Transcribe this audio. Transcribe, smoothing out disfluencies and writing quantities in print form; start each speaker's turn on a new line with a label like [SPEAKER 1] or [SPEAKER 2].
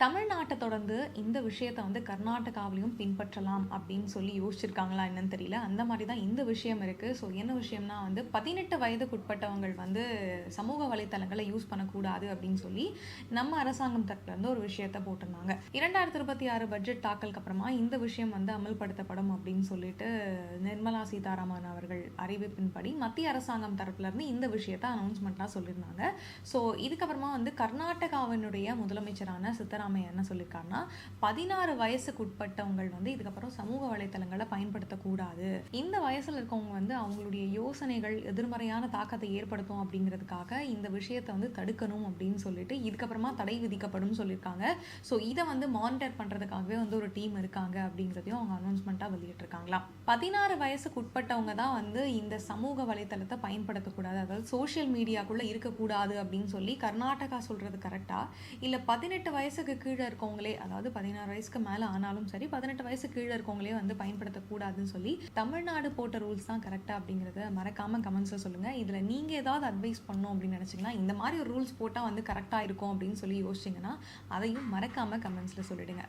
[SPEAKER 1] தமிழ்நாட்ட தொடர்ந்து இந்த விஷயத்த வந்து கர்நாடகாவிலயும் பின்பற்றலாம் அப்படின்னு சொல்லி யோசிச்சிருக்காங்களா என்னன்னு தெரியல. அந்த மாரி தான் இந்த விஷயம் இருக்கு. ஸோ என்ன விஷயம்னா வந்து 18 வயதுக்குட்பட்டவங்கள் வந்து சமூக வலைத்தளங்கள யூஸ் பண்ணக்கூடாது அப்படின்னு சொல்லி நம்ம அரசாங்கம் தரப்புல இருந்து ஒரு விஷயத்த போட்டிருந்தாங்க. 2026 பட்ஜெட் தாக்கலுக்கு அப்புறமா இந்த விஷயம் வந்து அமல்படுத்தப்படும் அப்படின்னு சொல்லிட்டு நிர்மலா சீதாராமன் அவர்கள் அறிவிப்பின்படி மத்திய அரசாங்கம் தரப்புல இருந்து இந்த விஷயத்த அனௌன்ஸ்மெண்ட்லாம் சொல்லியிருந்தாங்க. ஸோ இதுக்கப்புறமா வந்து கர்நாடகாவினுடைய முதலமைச்சரான சித்தராமையா என்ன சொல்லியிருக்காருன்னா 16 வயசுக்கு உட்பட்டவங்கள் வந்து இதுக்கப்புறம் சமூக வலைத்தளங்களை பயன்படுத்தக்கூடாது. இந்த வயசுல இருக்கவங்க வந்து அவங்களுடைய யோசனைகள் எதிர்மறையான தாக்கத்தை ஏற்படுத்தும் அப்படிங்கிறதுக்காக இந்த விஷயத்தை வந்து தடுக்கணும் அப்படின்னு சொல்லிட்டு இதுக்கப்புறமா தடை விதிக்கப்படும் சொல்லியிருக்காங்க. ஸோ இதை வந்து மானிட்டர் பண்றதுக்காகவே வந்து ஒரு டீம் இருக்காங்க அப்படிங்கிறதையும் அவங்க அனௌன்ஸ்மெண்ட்டாக வெளியிட்டிருக்காங்களாம். 16 வயசுக்கு உட்பட்டவங்க தான் வந்து இந்த சமூக வலைத்தளத்தை பயன்படுத்தக்கூடாது, அதாவது சோஷியல் மீடியாக்குள்ள இருக்கக்கூடாது அப்படின்னு சொல்லி கர்நாடகா சொல்றது கரெக்டா, இல்ல 18 வயசுக்கு கீழே இருக்கவங்களே, அதாவது 16 வயசுக்கு மேல ஆனாலும் சரி 18 வயசு கீழே இருக்கவங்களே வந்து பயன்படுத்தக்கூடாதுன்னு சொல்லி தமிழ்நாடு போட்ட ரூல்ஸ் தான் கரெக்டா அப்படிங்கிறத மறக்காம கமெண்ட்ஸ்ல சொல்லுங்க. இதுல நீங்க ஏதாவது அட்வைஸ் பண்ணணும் அப்படின்னு நினைச்சீங்கன்னா, இந்த மாதிரி ஒரு ரூல்ஸ் போட்டா வந்து கரெக்டா இருக்கும் அப்படின்னு சொல்லி யோசிச்சீங்கன்னா அதையும் மறக்காம கமெண்ட்ஸ்ல சொல்லிடுங்க.